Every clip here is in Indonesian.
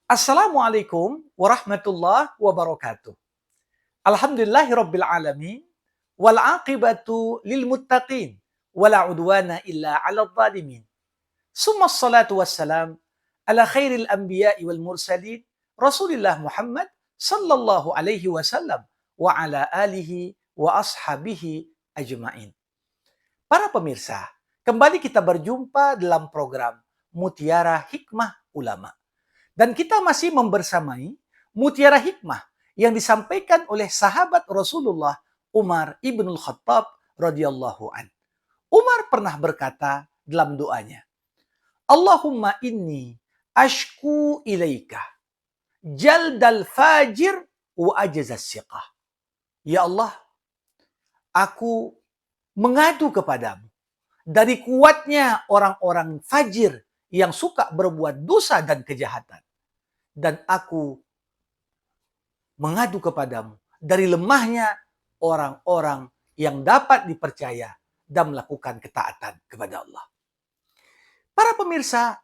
Assalamualaikum warahmatullahi wabarakatuh. Alhamdulillahirabbil alamin wal aqibatu lil muttaqin wala udwana illa 'alal zalimin. Summa assalatu wassalam ala khairil anbiya'i wal mursalin Rasulillah Muhammad sallallahu alaihi wasallam wa ala alihi wa ashabihi ajmain. Para pemirsa, kembali kita berjumpa dalam program Mutiara Hikmah Ulama. Dan kita masih membersamai Mutiara Hikmah yang disampaikan oleh sahabat Rasulullah Umar ibnul Khattab radhiyallahu an. Umar pernah berkata dalam doanya, Allahumma inni ashku ilaika jaldal fajir wa ajazas siqah. Ya Allah, aku mengadu kepadamu dari kuatnya orang-orang fajir yang suka berbuat dosa dan kejahatan. Dan aku mengadu kepadamu dari lemahnya orang-orang yang dapat dipercaya dan melakukan ketaatan kepada Allah. Para pemirsa,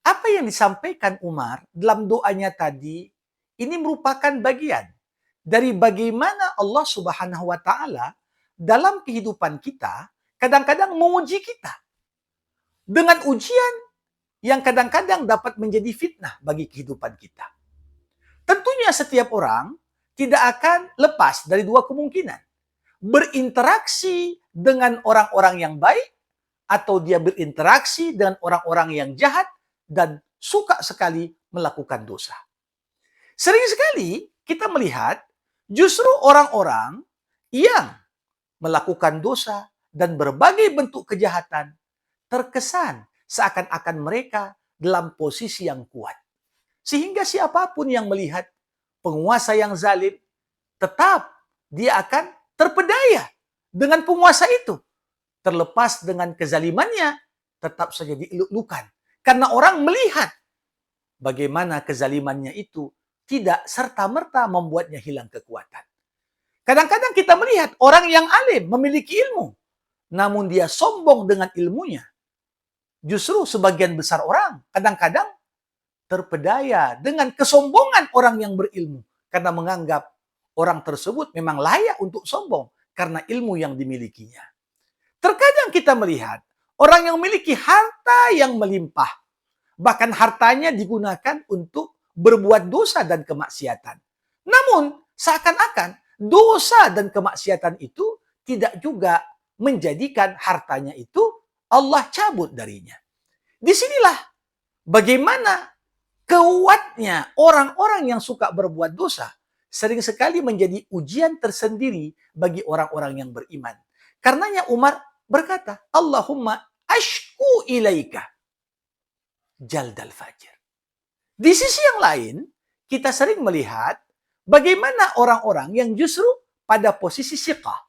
apa yang disampaikan Umar dalam doanya tadi, ini merupakan bagian dari bagaimana Allah Subhanahu wa Ta'ala dalam kehidupan kita kadang-kadang menguji kita dengan ujian yang kadang-kadang dapat menjadi fitnah bagi kehidupan kita. Tentunya setiap orang tidak akan lepas dari dua kemungkinan. Berinteraksi dengan orang-orang yang baik atau dia berinteraksi dengan orang-orang yang jahat dan suka sekali melakukan dosa. Sering sekali kita melihat justru orang-orang yang melakukan dosa dan berbagai bentuk kejahatan terkesan seakan-akan mereka dalam posisi yang kuat. Sehingga siapapun yang melihat penguasa yang zalim, tetap dia akan terpedaya dengan penguasa itu. Terlepas dengan kezalimannya, tetap saja dieluk-elukan. Karena orang melihat bagaimana kezalimannya itu tidak serta-merta membuatnya hilang kekuatan. Kadang-kadang kita melihat orang yang alim memiliki ilmu, namun dia sombong dengan ilmunya. Justru sebagian besar orang kadang-kadang terpedaya dengan kesombongan orang yang berilmu karena menganggap orang tersebut memang layak untuk sombong karena ilmu yang dimilikinya. Terkadang kita melihat orang yang memiliki harta yang melimpah, bahkan hartanya digunakan untuk berbuat dosa dan kemaksiatan. Namun seakan-akan dosa dan kemaksiatan itu tidak juga menjadikan hartanya itu Allah cabut darinya. Disinilah bagaimana kuatnya orang-orang yang suka berbuat dosa sering sekali menjadi ujian tersendiri bagi orang-orang yang beriman. Karenanya Umar berkata, Allahumma ashku ilaika jaldal fajir. Di sisi yang lain, kita sering melihat bagaimana orang-orang yang justru pada posisi siqah,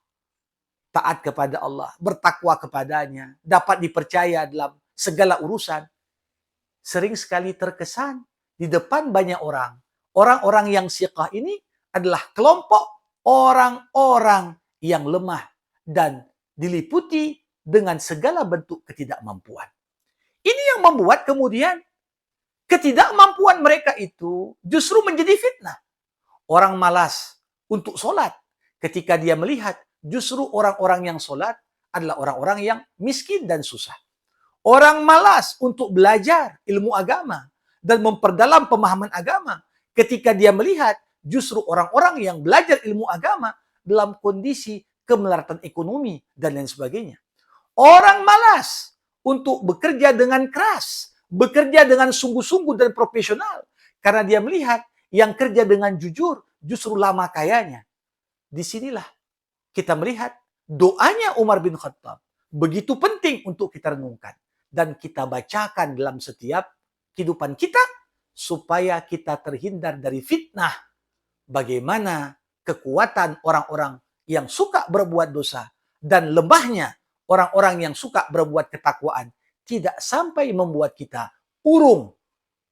taat kepada Allah, bertakwa kepadanya, dapat dipercaya dalam segala urusan, sering sekali terkesan di depan banyak orang. Orang-orang yang siqah ini adalah kelompok orang-orang yang lemah dan diliputi dengan segala bentuk ketidakmampuan. Ini yang membuat kemudian ketidakmampuan mereka itu justru menjadi fitnah. Orang malas untuk sholat ketika dia melihat justru orang-orang yang sholat adalah orang-orang yang miskin dan susah. Orang malas untuk belajar ilmu agama dan memperdalam pemahaman agama ketika dia melihat justru orang-orang yang belajar ilmu agama dalam kondisi kemelaratan ekonomi dan lain sebagainya. Orang malas untuk bekerja dengan keras, bekerja dengan sungguh-sungguh dan profesional karena dia melihat yang kerja dengan jujur justru lama kayanya. Disinilah kita melihat doanya Umar bin Khattab begitu penting untuk kita renungkan dan kita bacakan dalam setiap kehidupan kita supaya kita terhindar dari fitnah bagaimana kekuatan orang-orang yang suka berbuat dosa dan lemahnya orang-orang yang suka berbuat ketakwaan tidak sampai membuat kita urung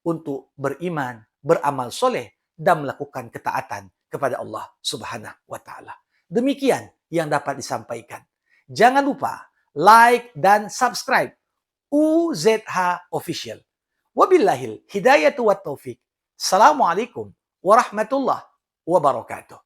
untuk beriman, beramal soleh dan melakukan ketaatan kepada Allah Subhanahu wa Ta'ala. Demikian yang dapat disampaikan. Jangan lupa like dan subscribe UZH Official. Wabillahil hidayatu wat taufik. Assalamualaikum warahmatullahi wabarakatuh.